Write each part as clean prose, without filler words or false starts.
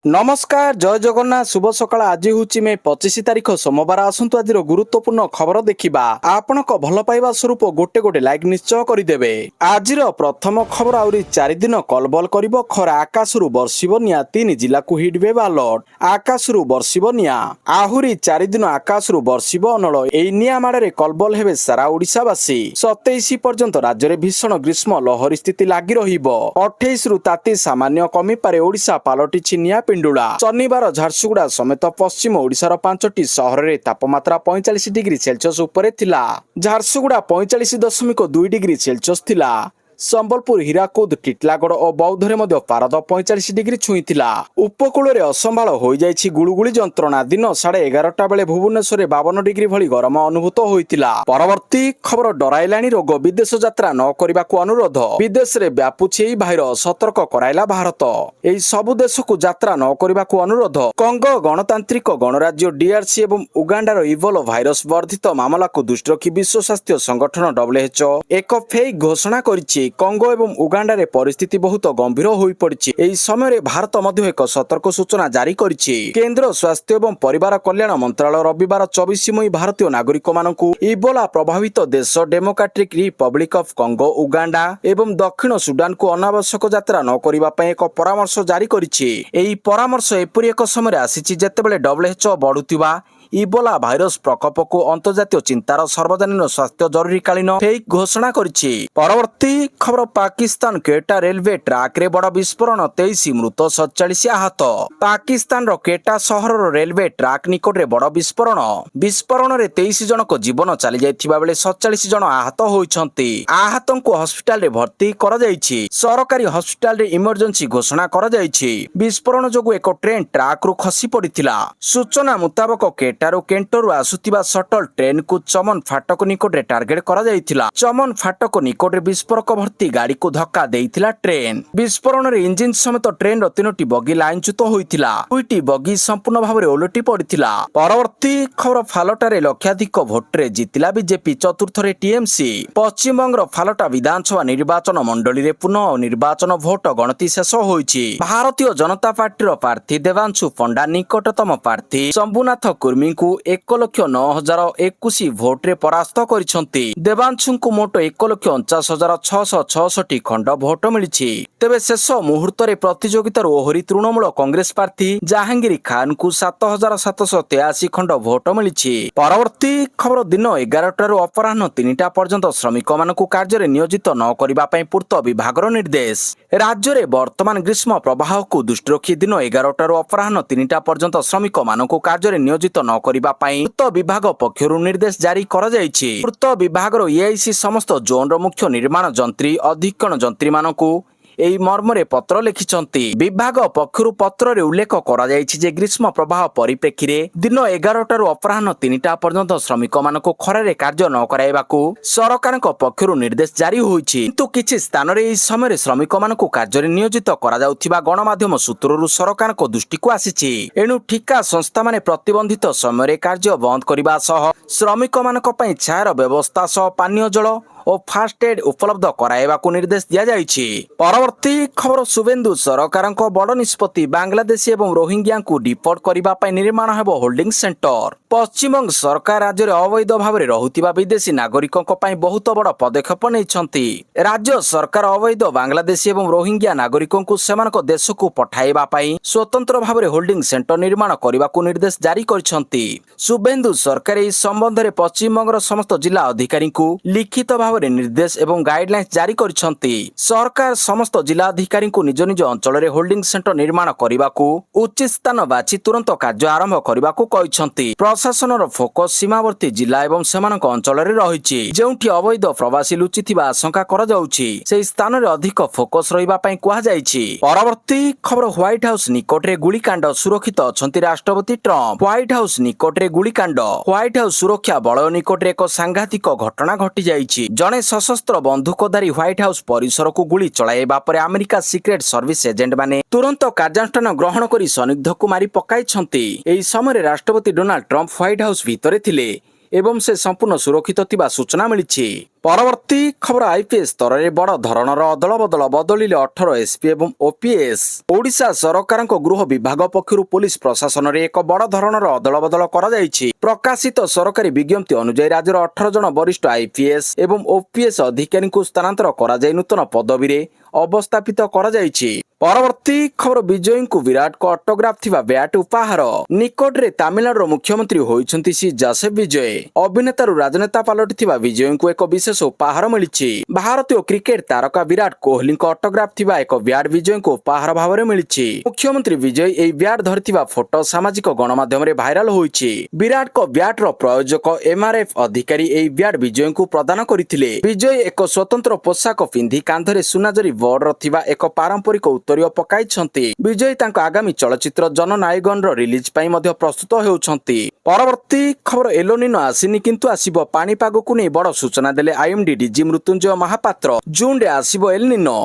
नमस्कार जय जगन्नाथ शुभ सकाळ आज हूँ मे 25 तारीख सोमवार आसतु आज गुरुत्वपूर्ण खबर देखा आपण भल पाइबा स्वरूप गोटे गोटे लाइक निश्चय करदे। आज प्रथम खबर आहरी 4 दिन कलबल कर खरा आकाशरू बर्षिब निया 3 जिला को हिट वेव अलर्ट आकाशरू बर्षिब निया आहरी 4 दिन आकाशरू बर्षिब अनल एई निया माड़े कलबल हेबे सारा ओडिशावासी 27 पर्यंत राज्य में भीषण ग्रीष्म लहरी स्थिति लगी रहिबो 28 रु ताती सामान्य कमी पारे ओडिशा पालटिछि निया पिंडुला शनिवार झारसुगुड़ा समेत पश्चिम ओडिशार 5टी सहर में तापमात्रा 45 डिग्री सेल्सियस उपरे थिला। झारसुगुड़ा 45.2 डिग्री सेल्सियस थिला। संबलपुर हीराकुद टिटलागढ़ और बौद्धरे मध्य पारद 45 डिग्री छुईला। उपकूल में असंभाल हो जाइछि गुळुगुळी जंत्रणा दिन 11:30 बेले भुवनेश्वर 52 डिग्री भली गरम अनुभूत होइतिला। परवर्ती खबर डराइलाणी रोग विदेश यात्रा न करने को अनुरोध विदेश में व्यापुछि भाइरस सतर्क कराइला भारत एही सबु देश को यात्रा न करने को अनुरोध। कंगो गणतांत्रिक गणराज्य डीआरसी एवं उगांडार इबोला भाइरस वर्धित मामला को दृष्टि रखी विश्व स्वास्थ्य संगठन WHO एक फेक घोषणा करिछि कंगो एवं उगांडारे परिस्थिति बहुत गंभीर होई पड़िछि। एही समय भारत मध्य एक सतर्क सूचना जारी करिछि। केंद्र स्वास्थ्य एवं परिवार कल्याण मंत्रालय रविवार 24 मई भारतीय नागरिक मानकु इबोला प्रभावित देश डेमोक्रेटिक रिपब्लिक ऑफ कंगो उगांडा एवं दक्षिण सुडान को अनावश्यक यात्रा न करिबा पई एक परामर्श जारी करिछि। एही परामर्श एपरि एक समय आसीछि जेतेबेले WHO बढ़ुतिबा इबोला भाइरस प्रकोप को अंतर्जातीय चिंतार सार्वजनिक स्वास्थ्य जरूरीकालीन फेक घोषणा करिछि। परवर्ती खबर पाकिस्तान केटा रेलवे ट्रैक रे बड़ विस्फोरण 23 मृत 47 आहत। पाकिस्तान रो केटा शहर रेलवे ट्रैक निकट रे बड़ विस्फोरण रे 23 जन को जीवन चली जाइथिबा बेले 47 जन आहत होइछन्ति। आहतन को हॉस्पिटल रे भर्ती करा जाइछि। सरकारी हॉस्पिटल रे इमरजेंसी घोषणा करा जाइछि। विस्फोरण जोगु एक ट्रेन ट्रैक रु खसी पड़िथिला। सूचना मुताबक केंटरू आसुतिबा शटल ट्रेन को चमन फाटक निकट रे टार्गेट करा जाइथिला। चमन फाटक निकट रे विस्फोरक भर्ती गाड़ी को धक्का देइथिला ट्रेन। विस्फोरण रे इंजिन समेत ट्रेन रो 3टी बगी लाइनच्युत होइथिला। 2टी बगी संपूर्ण भाव रे ओलटी पड़िथिला। परवर्ती खबर फालटा रे लक्षाधिक भोट रे जितिला बीजेपी चतुर्थ रे टीएमसी। पश्चिम बंगर फालटा विधानसभा निर्वाचन मंडली रे पुनः निर्वाचन भोट गणति शेष होइछि। भारतीय जनता पार्टी रो प्रार्थी देवांशु पंडा निकटतम प्रार्थी शंभुनाथ कुर्मी को 1,09,021 भोट रे परास्त करिसंती। देवांशु को मोट 1,49,666 खंड भोट मिलिछि। तेबे शेष मुहूर्त रे प्रतियोगितार ओहरी तृणमूल कांग्रेस प्रार्थी जहांगीर खान को 7,783 खंड भोट मिलिछि। परवर्ती खबर दिन 11 अपराह्न 3टा पर्यंत श्रमिक मानकु कार्य नियोजित न करिबा पई पूर्त विभागर निर्देश। राज्य रे वर्तमान ग्रीष्म प्रवाह को दृष्टि रखी दिन 11 अपराह्न 3टा पर्यंत श्रमिक मानकु कार्य नियोजित न करिबा पई पूर्त विभाग पक्षरु निर्देश जारी करा जायछि। पूर्त विभागर एआईसी समस्त जोन रो मुख्य निर्माण जंत्री अधीक्षण जंत्री मानकु एई मर्मरे पत्र लिखिछंती। विभाग पक्षरु पत्र रे उल्लेख करा जायछि जे ग्रीष्म प्रवाह परिप्रेक्षी रे दिन 11 अपराह्न 3टा पर्यंत श्रमिक मानको खरारे कार्य न कराइबाकू सरकारक पक्षरु निर्देश जारी होइछि। किंतु किछि स्थान रे एई समय श्रमिक मानको कार्य रे नियोजित करा जाउथिबा गणमाध्यम सूत्ररु सरकारक दृष्टि को आसीछि। एनु ठिका संस्था माने प्रतिबंधित समय रे कार्य बंद करिबा सह श्रमिक मानक पई छायर व्यवस्था सह पानीय जल और फास्ट एड उपलब्ध कराइबा को निर्देश दिया जाइछि। परवर्ती खबर शुभेन्दु सरकारक बड़ निष्पत्ति बांग्लादेशी एवं रोहिंग्या को डिपोर्ट करिबा पई निर्माण हेबो होल्डिंग सेंटर। पश्चिमबंग सरकार राज्य रे अवैध भाव रे रहुतिबा विदेशी नागरिकक पई बहुत बड़ पदक्षेप नेइछन्ति। राज्य सरकार अवैध बांग्लादेशी एवं रोहिंग्या नागरिकक को सेमानक देश को पठाइबा पई स्वतंत्र भाव रे होल्डिंग सेंटर निर्माण करिबा को निर्देश जारी करछन्ति। शुभेन्दु सरकार एई संबंध रे पश्चिमबंगर समस्त जिला अधिकारी को लिखित निर्देश एवं गाइडलाइंस जारी करिसंती। सरकार समस्त जिला अधिकारी को निज निज अंचल रे होल्डिंग सेंटर निर्माण करिबाकू उचित स्थान बाछि तुरंत कार्य आरंभ करिबाकू कहिसंती। प्रशासनर फोकस सीमावर्ती जिला एवं सेमानक अंचल रे रहिछि। जेउठी अवैध प्रवासी लुचिथिबा आशंका करा जाउछि सेही स्थान रे अधिक फोकस रहिबा पई कुहा जाइछि। परवर्ती खबर व्हाइट हाउस निकट रे गुलिकांड सुरक्षित अछंती राष्ट्रपति ट्रम्प। व्हाइट हाउस निकट रे गुलिकांड व्हाइट हाउस सुरक्षा बल निकट रे एक सांघातिक घटना घटी जाइछि। जने सशस्त्र बंधुकधारी व्हाइट हाउस परिसर को गुली चलाइबा परे अमेरिका सिक्रेट सर्विस एजेंट माने तुरंत कार्यानुष्ठान ग्रहण करी संदिग्ध को मारी पकाइछंती। एही समय राष्ट्रपति डोनाल्ड ट्रम्प व्हाइट हाउस भितरे थिले। ଏବଂ ସେ ସମ୍ପୂର୍ଣ୍ଣ ସୁରକ୍ଷିତ ଥିବା ସୂଚନା ମିଳିଛି। ପରବର୍ତ୍ତୀ ଖବର ଆଇପିଏସ୍ ସ୍ତରରେ ବଡ଼ ଧରଣର ଅଦଳବଦଳ ବଦଳିଲେ 18 ଏସ୍ପି ଏବଂ ଓପିଏସ୍। ଓଡ଼ିଶା ସରକାରଙ୍କ ଗୃହ ବିଭାଗ ପକ୍ଷରୁ ପୋଲିସ ପ୍ରଶାସନରେ ଏକ ବଡ଼ ଧରଣର ଅଦଳବଦଳ କରାଯାଇଛି। ପ୍ରକାଶିତ ସରକାରୀ ବିଜ୍ଞପ୍ତି ଅନୁଯାୟୀ ରାଜ୍ୟର 18 ଜଣ ବରିଷ୍ଠ ଆଇପିଏସ୍ ଏବଂ ଓପିଏସ୍ ଅଧିକାରୀଙ୍କୁ ସ୍ଥାନାନ୍ତର କରାଯାଇ ନୂତନ ପଦବୀରେ ଅବସ୍ଥାପିତ କରାଯାଇଛି। ପରବର୍ତ୍ତୀ ଖବର ବିଜୟଙ୍କୁ ବିରାଟଙ୍କ ଅଟୋଗ୍ରାଫ ଥିବା ବ୍ୟାଟ୍ ଉପହାର। ନିକଟରେ ତାମିଲନାଡୁର ମୁଖ୍ୟମନ୍ତ୍ରୀ ହୋଇଛନ୍ତି ଶ୍ରୀ ଜୋସେଫ ବିଜୟ। ଅଭିନେତାରୁ ରାଜନେତା ପାଲଟିଥିବା ବିଜୟଙ୍କୁ ଏକ ବିଶେଷ ଉପହାର ମିଳିଛି। ଭାରତୀୟ କ୍ରିକେଟ ତାରକା ବିରାଟ କୋହଲିଙ୍କ ଅଟୋଗ୍ରାଫ ଥିବା ଏକ ବ୍ୟାଟ୍ ବିଜୟଙ୍କୁ ଉପହାର ଭାବରେ ମିଳିଛି। ମୁଖ୍ୟମନ୍ତ୍ରୀ ବିଜୟ ଏହି ବ୍ୟାଟ୍ ଧରିଥିବା ଫଟୋ ସାମାଜିକ ଗଣମାଧ୍ୟମରେ ଭାଇରାଲ ହୋଇଛି। ବିରାଟଙ୍କ ବ୍ୟାଟ୍ର ପ୍ରୟୋଜକ ଏମ୍ଆର୍ଏଫ୍ ଅଧିକାରୀ ଏହି ବ୍ୟାଟ୍ ବିଜୟଙ୍କୁ ପ୍ରଦାନ କରିଥିଲେ। ବିଜୟ ଏକ ସ୍ୱତନ୍ତ୍ର ପୋଷାକ ପିନ୍ଧି କାନ୍ଧରେ ସୁନାଜରି ବର୍ଡର ଥିବା ଏକ ପାରମ୍ପରିକ ଉତ୍ତରୀୟ ପକାଇଛନ୍ତି। ବିଜୟ ତାଙ୍କ ଆଗାମୀ ଚଳଚ୍ଚିତ୍ର ଜନନାୟକନର ରିଲିଜ ପାଇଁ ମଧ୍ୟ ପ୍ରସ୍ତୁତ ହେଉଛନ୍ତି। ପରବର୍ତ୍ତୀ ଖବର ଏଲୋନିନୋ ଆସିନି କିନ୍ତୁ ଆସିବ। ପାଣିପାଗକୁ ନେଇ ବଡ଼ ସୂଚନା ଦେଲେ ଆଇଏମ୍ଡି ଡିଜି ମୃତ୍ୟୁଞ୍ଜୟ ମହାପାତ୍ର। ଜୁନରେ ଆସିବ ଏଲନିନୋ।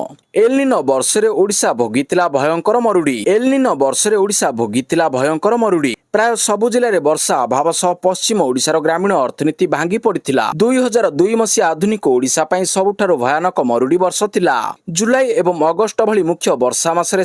ଏଲନିନୋ ବର୍ଷରେ ଓଡ଼ିଶା ଭୋଗିଥିଲା ଭୟଙ୍କର ମରୁଡ଼ି। ଏଲନିନୋ ବର୍ଷରେ ଓଡ଼ିଶା ଭୋଗିଥିଲା ଭୟଙ୍କର ମରୁଡ଼ି। ପ୍ରାୟ ସବୁ ଜିଲ୍ଲାରେ ବର୍ଷା ଅଭାବ ସହ ପଶ୍ଚିମ ଓଡ଼ିଶାର ଗ୍ରାମୀଣ ଅର୍ଥନୀତି ଭାଙ୍ଗି ପଡ଼ିଥିଲା। 2002 ମସିହା ଆଧୁନିକ ଓଡ଼ିଶା ପାଇଁ ସବୁଠାରୁ ଭୟାନକ ମରୁଡ଼ି ବର୍ଷ ଥିଲା। ଜୁଲାଇ ଏବଂ ଅଗଷ୍ଟ ଭଳି ମୁଖ୍ୟ ବର୍ଷା ମାସରେ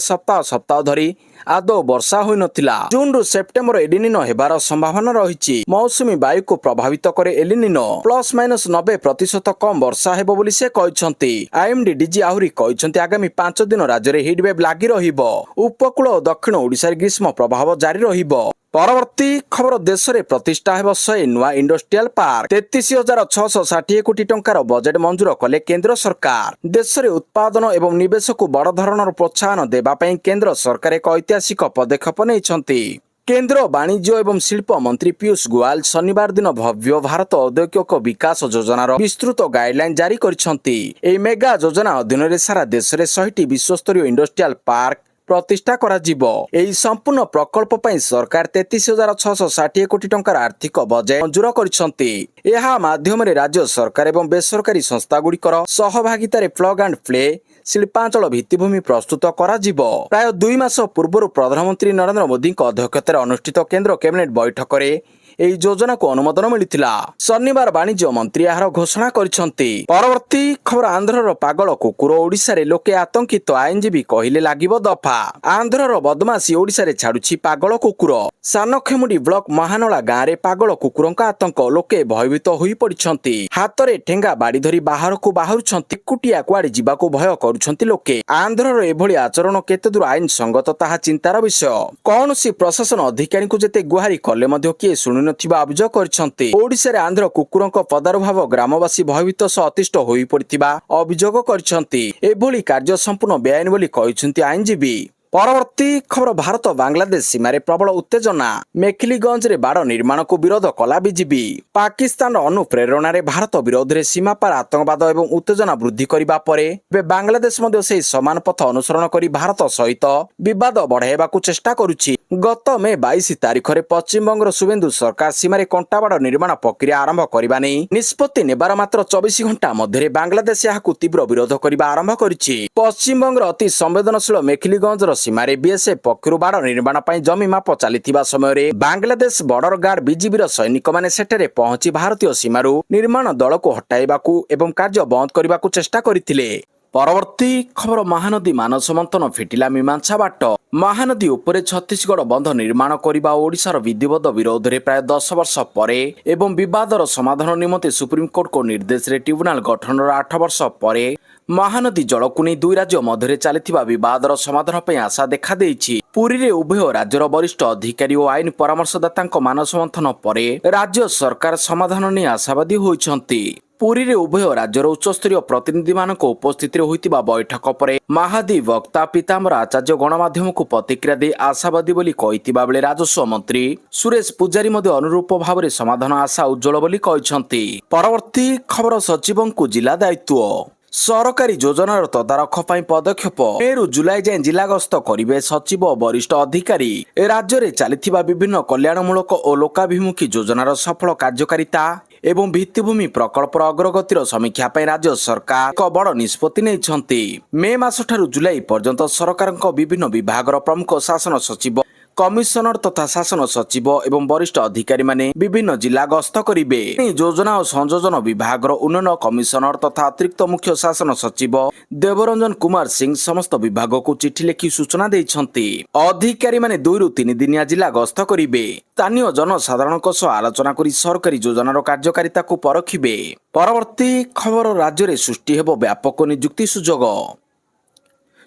ସପ୍ତାହ ଧରି ଆଦୌ ବର୍ଷା ହୋଇନଥିଲା। ଜୁନରୁ ସେପ୍ଟେମ୍ବର ଏଲିନିନୋ ହେବାର ସମ୍ଭାବନା ରହିଛି। ମୌସୁମୀ ବାୟୁକୁ ପ୍ରଭାବିତ କରେ ଏଲିନିନୋ। +-90% କମ୍ ବର୍ଷା ହେବ ବୋଲି ସେ କହିଛନ୍ତି। ଆଇଏମ୍ଡି ଡିଜି ଆହୁରି କହିଛନ୍ତି ଆଗାମୀ 5 ଦିନ ରାଜ୍ୟରେ ହିଟୱେଭ୍ ଲାଗି ରହିବ। ଉପକୂଳ ଓ ଦକ୍ଷିଣ ଓଡ଼ିଶାରେ ଗ୍ରୀଷ୍ମ ପ୍ରଭାବ ଜାରି ରହିବ। ପରବର୍ତ୍ତୀ ଖବର ଦେଶରେ ପ୍ରତିଷ୍ଠା ହେବ 100 ନୂଆ ଇଣ୍ଡଷ୍ଟ୍ରିଆଲ ପାର୍କ। 33,660 କୋଟି ଟଙ୍କାର ବଜେଟ୍ ମଞ୍ଜୁର କଲେ କେନ୍ଦ୍ର ସରକାର। ଦେଶରେ ଉତ୍ପାଦନ ଏବଂ ନିବେଶକୁ ବଡ଼ ଧରଣର ପ୍ରୋତ୍ସାହନ ଦେବା ପାଇଁ କେନ୍ଦ୍ର ସରକାର ଏକ ଐତିହାସିକ ପଦକ୍ଷେପ ନେଇଛନ୍ତି। କେନ୍ଦ୍ର ବାଣିଜ୍ୟ ଏବଂ ଶିଳ୍ପ ମନ୍ତ୍ରୀ ପୀୟୂଷ ଗୋୟଲ ଶନିବାର ଦିନ ଭବ୍ୟ ଭାରତ ଔଦ୍ୟୋଗିକ ବିକାଶ ଯୋଜନାର ବିସ୍ତୃତ ଗାଇଡଲାଇନ୍ ଜାରି କରିଛନ୍ତି। ଏହି ମେଗା ଯୋଜନା ଅଧୀନରେ ସାରା ଦେଶରେ 100ଟି ବିଶ୍ୱସ୍ତରୀୟ ଇଣ୍ଡଷ୍ଟ୍ରିଆଲ ପାର୍କ ପ୍ରତିଷ୍ଠା କରାଯିବ। ଏହି ସମ୍ପୂର୍ଣ୍ଣ ପ୍ରକଳ୍ପ ପାଇଁ ସରକାର 33,660 କୋଟି ଟଙ୍କାର ଆର୍ଥିକ ବଜେଟ୍ ମଞ୍ଜୁର କରିଛନ୍ତି। ଏହା ମାଧ୍ୟମରେ ରାଜ୍ୟ ସରକାର ଏବଂ ବେସରକାରୀ ସଂସ୍ଥାଗୁଡ଼ିକର ସହଭାଗିତାରେ ପ୍ଲଗ ଆଣ୍ଡ ପ୍ଲେ ଶିଳ୍ପାଞ୍ଚଳ ଭିତ୍ତିଭୂମି ପ୍ରସ୍ତୁତ କରାଯିବ। ପ୍ରାୟ 2 ମାସ ପୂର୍ବରୁ ପ୍ରଧାନମନ୍ତ୍ରୀ ନରେନ୍ଦ୍ର ମୋଦିଙ୍କ ଅଧ୍ୟକ୍ଷତାରେ ଅନୁଷ୍ଠିତ କେନ୍ଦ୍ର କ୍ୟାବିନେଟ୍ ବୈଠକରେ ଏହି ଯୋଜନାକୁ ଅନୁମୋଦନ ମିଳିଥିଲା। ଶନିବାର ବାଣିଜ୍ୟ ମନ୍ତ୍ରୀ ଏହାର ଘୋଷଣା କରିଛନ୍ତି। ପରବର୍ତ୍ତୀ ଖବର ଆନ୍ଧ୍ରର ପାଗଳ କୁକୁର ଓଡ଼ିଶାରେ ଲୋକେ ଆତଙ୍କିତ। ଆଇନଜୀବୀ କହିଲେ ଲାଗିବ ଦଫା। ଆନ୍ଧ୍ରର ବଦମାସି ଓଡ଼ିଶାରେ ଛାଡୁଛି ପାଗଳ କୁକୁର। ସାନଖେମୁଣ୍ଡି ବ୍ଲକ ମହାନଳା ଗାଁରେ ପାଗଳ କୁକୁରଙ୍କ ଆତଙ୍କ। ଲୋକେ ଭୟଭୀତ ହୋଇପଡ଼ିଛନ୍ତି। ହାତରେ ଠେଙ୍ଗା ବାଡ଼ି ଧରି ବାହାରକୁ ବାହାରୁଛନ୍ତି। ଏକୁଟିଆ କୁଆଡେ ଯିବାକୁ ଭୟ କରୁଛନ୍ତି ଲୋକେ। ଆନ୍ଧ୍ରର ଏଭଳି ଆଚରଣ କେତେଦୂର ଆଇନ ସଙ୍ଗତ ତାହା ଚିନ୍ତାର ବିଷୟ। କୌଣସି ପ୍ରଶାସନ ଅଧିକାରୀଙ୍କୁ ଯେତେ ଗୁହାରି କଲେ ମଧ୍ୟ କିଏ ଶୁଣୁନଥିବା ଅଭିଯୋଗ କରିଛନ୍ତି। ଓଡ଼ିଶାରେ ଆନ୍ଧ୍ର କୁକୁରଙ୍କ ପଦାର୍ଭାବ ଗ୍ରାମବାସୀ ଭୟଭୀତ ସହ ଅତିଷ୍ଠ ହୋଇପଡ଼ିଥିବା ଅଭିଯୋଗ କରିଛନ୍ତି। ଏଭଳି କାର୍ଯ୍ୟ ସମ୍ପୂର୍ଣ୍ଣ ବେଆଇନ ବୋଲି କହିଛନ୍ତି ଆଇନଜୀବୀ। ପରବର୍ତ୍ତୀ ଖବର ଭାରତ ବାଂଲାଦେଶ ସୀମାରେ ପ୍ରବଳ ଉତ୍ତେଜନା। ମେଖିଲିଗଞ୍ଜରେ ବାଡ଼ ନିର୍ମାଣକୁ ବିରୋଧ କଲା ବିଜେପି। ପାକିସ୍ତାନର ଅନୁପ୍ରେରଣାରେ ଭାରତ ବିରୋଧରେ ସୀମାପାର ଆତଙ୍କବାଦ ଏବଂ ଉତ୍ତେଜନା ବୃଦ୍ଧି କରିବା ପରେ ଏବେ ବାଂଲାଦେଶ ମଧ୍ୟ ସେହି ସମାନ ପଥ ଅନୁସରଣ କରି ଭାରତ ସହିତ ବିବାଦ ବଢ଼ାଇବାକୁ ଚେଷ୍ଟା କରୁଛି। ଗତ ମେ 22 ତାରିଖରେ ପଶ୍ଚିମବଙ୍ଗର ଶୁଭେନ୍ଦୁ ସରକାର ସୀମାରେ କଣ୍ଟାବାଡ଼ ନିର୍ମାଣ ପ୍ରକ୍ରିୟା ଆରମ୍ଭ କରିବା ନେଇ ନିଷ୍ପତ୍ତି ନେବାର ମାତ୍ର 24 ଘଣ୍ଟା ମଧ୍ୟରେ ବାଂଲାଦେଶ ଏହାକୁ ତୀବ୍ର ବିରୋଧ କରିବା ଆରମ୍ଭ କରିଛି। ପଶ୍ଚିମବଙ୍ଗର ଅତି ସମ୍ବେଦନଶୀଳ ମେଖିଲିଗଞ୍ଜର ସୀମାରେ ବିଏସ୍ଏଫ୍ ପକ୍ଷରୁ ବାଡ଼ ନିର୍ମାଣ ପାଇଁ ଜମି ମାପ ଚାଲିଥିବା ସମୟରେ ବାଂଲାଦେଶ ବର୍ଡର ଗାର୍ଡ ବିଜିବିର ସୈନିକମାନେ ସେଠାରେ ପହଞ୍ଚି ଭାରତୀୟ ସୀମାରୁ ନିର୍ମାଣ ଦଳକୁ ହଟାଇବାକୁ ଏବଂ କାର୍ଯ୍ୟ ବନ୍ଦ କରିବାକୁ ଚେଷ୍ଟା କରିଥିଲେ। ପରବର୍ତ୍ତୀ ଖବର ମହାନଦୀ ମାନସ ମନ୍ଥନ ଫିଟିଲା ମୀମାଂସା ବାଟ। ମହାନଦୀ ଉପରେ ଛତିଶଗଡ଼ ବନ୍ଧ ନିର୍ମାଣ କରିବା ଓ ଓଡ଼ିଶାର ବିଧିବଦ୍ଧ ବିରୋଧରେ ପ୍ରାୟ 10 ବର୍ଷ ପରେ ଏବଂ ବିବାଦର ସମାଧାନ ନିମନ୍ତେ ସୁପ୍ରିମକୋର୍ଟଙ୍କ ନିର୍ଦ୍ଦେଶରେ ଟ୍ରିବ୍ୟୁନାଲ ଗଠନର 8 ବର୍ଷ ପରେ ମହାନଦୀ ଜଳକୁ ନେଇ ଦୁଇ ରାଜ୍ୟ ମଧ୍ୟରେ ଚାଲିଥିବା ବିବାଦର ସମାଧାନ ପାଇଁ ଆଶା ଦେଖାଦେଇଛି। ପୁରୀରେ ଉଭୟ ରାଜ୍ୟର ବରିଷ୍ଠ ଅଧିକାରୀ ଓ ଆଇନ ପରାମର୍ଶଦାତାଙ୍କ ମାନସ ମନ୍ଥନ ପରେ ରାଜ୍ୟ ସରକାର ସମାଧାନ ନେଇ ଆଶାବାଦୀ ହୋଇଛନ୍ତି। ପୁରୀରେ ଉଭୟ ରାଜ୍ୟର ଉଚ୍ଚସ୍ତରୀୟ ପ୍ରତିନିଧିମାନଙ୍କ ଉପସ୍ଥିତିରେ ହୋଇଥିବା ବୈଠକ ପରେ ମହାଦୀ ବକ୍ତା ପୀତାମ୍ବର ଆଚାର୍ଯ୍ୟ ଗଣମାଧ୍ୟମକୁ ପ୍ରତିକ୍ରିୟା ଦେଇ ଆଶାବାଦୀ ବୋଲି କହିଥିବା ବେଳେ ରାଜସ୍ୱ ମନ୍ତ୍ରୀ ସୁରେଶ ପୂଜାରୀ ମଧ୍ୟ ଅନୁରୂପ ଭାବରେ ସମାଧାନ ଆଶା ଉଜ୍ଜଳ ବୋଲି କହିଛନ୍ତି। ପରବର୍ତ୍ତୀ ଖବର ସଚିବଙ୍କୁ ଜିଲ୍ଲା ଦାୟିତ୍ୱ। ସରକାରୀ ଯୋଜନାର ତଦାରଖ ପାଇଁ ପଦକ୍ଷେପ। ମେରୁ ଜୁଲାଇ ଯାଏଁ ଜିଲ୍ଲା ଗସ୍ତ କରିବେ ସଚିବ ଓ ବରିଷ୍ଠ ଅଧିକାରୀ। ରାଜ୍ୟରେ ଚାଲିଥିବା ବିଭିନ୍ନ କଲ୍ୟାଣମୂଳକ ଓ ଲୋକାଭିମୁଖୀ ଯୋଜନାର ସଫଳ କାର୍ଯ୍ୟକାରିତା ଏବଂ ଭିତ୍ତିଭୂମି ପ୍ରକଳ୍ପର ଅଗ୍ରଗତିର ସମୀକ୍ଷା ପାଇଁ ରାଜ୍ୟ ସରକାର ଏକ ବଡ଼ ନିଷ୍ପତ୍ତି ନେଇଛନ୍ତି। ମେ ମାସଠାରୁ ଜୁଲାଇ ପର୍ଯ୍ୟନ୍ତ ସରକାରଙ୍କ ବିଭିନ୍ନ ବିଭାଗର ପ୍ରମୁଖ ଶାସନ ସଚିବ କମିଶନର ତଥା ଶାସନ ସଚିବ ଏବଂ ବରିଷ୍ଠ ଅଧିକାରୀମାନେ ବିଭିନ୍ନ ଜିଲ୍ଲା ଗସ୍ତ କରିବେ। ଯୋଜନା ଓ ସଂଯୋଜନ ବିଭାଗର ଉନ୍ନୟନ କମିଶନର ତଥା ଅତିରିକ୍ତ ମୁଖ୍ୟ ଶାସନ ସଚିବ ଦେବରଞ୍ଜନ କୁମାର ସିଂ ସମସ୍ତ ବିଭାଗକୁ ଚିଠି ଲେଖି ସୂଚନା ଦେଇଛନ୍ତି। ଅଧିକାରୀମାନେ 2 ରୁ 3 ଦିନିଆ ଜିଲ୍ଲା ଗସ୍ତ କରିବେ। ସ୍ଥାନୀୟ ଜନସାଧାରଣଙ୍କ ସହ ଆଲୋଚନା କରି ସରକାରୀ ଯୋଜନାର କାର୍ଯ୍ୟକାରିତାକୁ ପରଖିବେ। ପରବର୍ତ୍ତୀ ଖବର, ରାଜ୍ୟରେ ସୃଷ୍ଟି ହେବ ବ୍ୟାପକ ନିଯୁକ୍ତି ସୁଯୋଗ।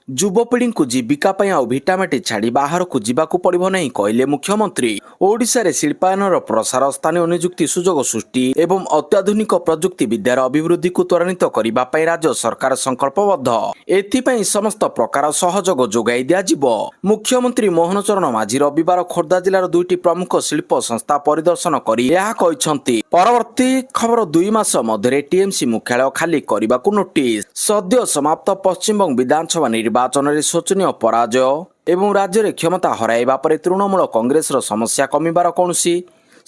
ଯୁବପିଢ଼ିଙ୍କୁ ଜୀବିକା ପାଇଁ ଆଉ ଭିଟାମାଟି ଛାଡ଼ି ବାହାରକୁ ଯିବାକୁ ପଡ଼ିବ ନାହିଁ କହିଲେ ମୁଖ୍ୟମନ୍ତ୍ରୀ। ଓଡ଼ିଶାରେ ଶିଳ୍ପାୟନର ପ୍ରସାର, ସ୍ଥାନୀୟ ନିଯୁକ୍ତି ସୁଯୋଗ ସୃଷ୍ଟି ଏବଂ ଅତ୍ୟାଧୁନିକ ପ୍ରଯୁକ୍ତି ବିଦ୍ୟାର ଅଭିବୃଦ୍ଧିକୁ ତ୍ୱରାନ୍ୱିତ କରିବା ପାଇଁ ରାଜ୍ୟ ସରକାର ସଂକଳ୍ପବଦ୍ଧ। ଏଥିପାଇଁ ସମସ୍ତ ପ୍ରକାର ସହଯୋଗ ଯୋଗାଇ ଦିଆଯିବ। ମୁଖ୍ୟମନ୍ତ୍ରୀ ମୋହନ ଚରଣ ମାଝୀ ରବିବାର ଖୋର୍ଦ୍ଧା ଜିଲ୍ଲାର 2ଟି ପ୍ରମୁଖ ଶିଳ୍ପ ସଂସ୍ଥା ପରିଦର୍ଶନ କରି ଏହା କହିଛନ୍ତି। ପରବର୍ତ୍ତୀ ଖବର, 2 ମାସ ମଧ୍ୟରେ ଟିଏମସି ମୁଖ୍ୟାଳୟ ଖାଲି କରିବାକୁ ନୋଟିସ୍। ସଦ୍ୟ ସମାପ୍ତ ପଶ୍ଚିମବଙ୍ଗ ବିଧାନସଭା ନିର୍ବାଚନରେ ଶୋଚନୀୟ ପରାଜୟ ଏବଂ ରାଜ୍ୟରେ କ୍ଷମତା ହରାଇବା ପରେ ତୃଣମୂଳ କଂଗ୍ରେସର ସମସ୍ୟା କମିବାର କୌଣସି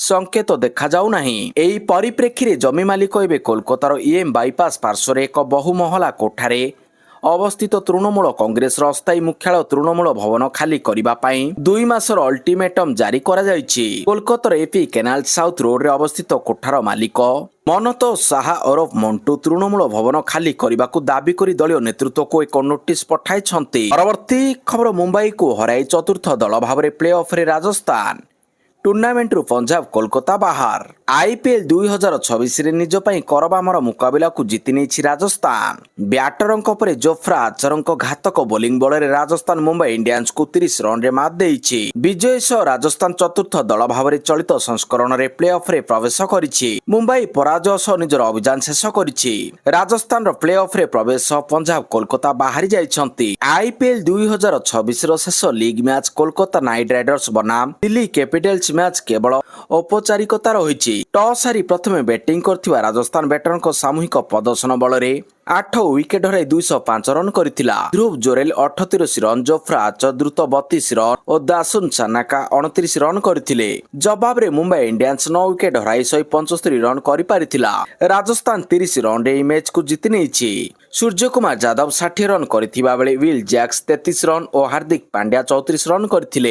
ସଂକେତ ଦେଖାଯାଉନାହିଁ। ଏହି ପରିପ୍ରେକ୍ଷୀରେ ଜମି ମାଲିକ ଏବେ କୋଲକାତାର ଇଏମ୍ ବାଇପାସ୍ ପାର୍ଶ୍ୱରେ ଏକ ବହୁମହଲା କୋଠାରେ ଅବସ୍ଥିତ ତୃଣମୂଳ କଂଗ୍ରେସର ଅସ୍ଥାୟୀ ମୁଖ୍ୟାଳୟ ତୃଣମୂଳ ଭବନ ଖାଲି କରିବା ପାଇଁ 2 ମାସର ଅଲ୍ଟିମେଟମ୍ ଜାରି କରାଯାଇଛି। କୋଲକାତାର ଏପି କେନାଲ ସାଉଥ ରୋଡରେ ଅବସ୍ଥିତ କୋଠାର ମାଲିକ ମନତୋଷ ଶାହା ଓରଫ ମଣ୍ଟୁ ତୃଣମୂଳ ଭବନ ଖାଲି କରିବାକୁ ଦାବି କରି ଦଳୀୟ ନେତୃତ୍ୱକୁ ଏକ ନୋଟିସ୍ ପଠାଇଛନ୍ତି। ପରବର୍ତ୍ତୀ ଖବର, ମୁମ୍ବାଇକୁ ହରାଇ ଚତୁର୍ଥ ଦଳ ଭାବରେ ପ୍ଲେ ଅଫରେ ରାଜସ୍ଥାନ। ଟୁର୍ଣ୍ଣାମେଣ୍ଟରୁ ପଞ୍ଜାବ କୋଲକାତା ବାହାର। ଆଇପିଏଲ୍ 2026ରେ ନିଜ ପାଇଁ କରବାମର ମୁକାବିଲାକୁ ଜିତି ନେଇଛି ରାଜସ୍ଥାନ। ବ୍ୟାଟରଙ୍କ ପରେ ଜୋଫ୍ରା ଆର୍ଚରଙ୍କ ଘାତକ ବୋଲିଂ ବଳରେ ରାଜସ୍ଥାନ ମୁମ୍ବାଇ ଇଣ୍ଡିଆନ୍ସକୁ 30 ରନରେ ମାତ ଦେଇଛି। ବିଜୟ ସହ ରାଜସ୍ଥାନ ଚତୁର୍ଥ ଦଳ ଭାବରେ ଚଳିତ ସଂସ୍କରଣରେ ପ୍ଲେ ଅଫରେ ପ୍ରବେଶ କରିଛି। ମୁମ୍ବାଇ ପରାଜୟ ସହ ନିଜର ଅଭିଯାନ ଶେଷ କରିଛି। ରାଜସ୍ଥାନର ପ୍ଲେ ଅଫରେ ପ୍ରବେଶ ସହ ପଞ୍ଜାବ କୋଲକାତା ବାହାରି ଯାଇଛନ୍ତି। ଆଇପିଏଲ୍ 2026ର ଶେଷ league match Kolkata Knight Riders ବନାମ ଦିଲ୍ଲୀ କ୍ୟାପିଟାଲ୍ସ ମ୍ୟାଚ୍ କେବଳ ଔପଚାରିକତା ରହିଛି। ଟସ୍ ହାରି ପ୍ରଥମେ ବ୍ୟାଟିଂ କରିଥିବା ରାଜସ୍ଥାନ ବ୍ୟାଟରଙ୍କ ସାମୂହିକ ପ୍ରଦର୍ଶନ ବଳରେ 8 ୱିକେଟ ହରାଇ 205 ରନ୍ କରିଥିଲା। ଧ୍ରୁବ ଜୋରେଲ 38 ରନ୍, ଜୋଫ୍ରା ଆର୍ଚର ଦ୍ରୁତ 32 ରନ୍ ଓ ଦାସୁନ ସାନାକା 29 ରନ୍ କରିଥିଲେ। ଜବାବରେ ମୁମ୍ବାଇ ଇଣ୍ଡିଆନ୍ସ 9 ୱିକେଟ ହରାଇ 175 ରନ୍ କରିପାରିଥିଲା। ରାଜସ୍ଥାନ 30 ରନ୍ରେ ଏହି ମ୍ୟାଚକୁ ଜିତି ନେଇଛି। ସୂର୍ଯ୍ୟକୁମାର ଯାଦବ 60 ରନ୍ କରିଥିବା ବେଳେ will Jacks 33 run O Hardik Pandya 34 run କରିଥିଲେ।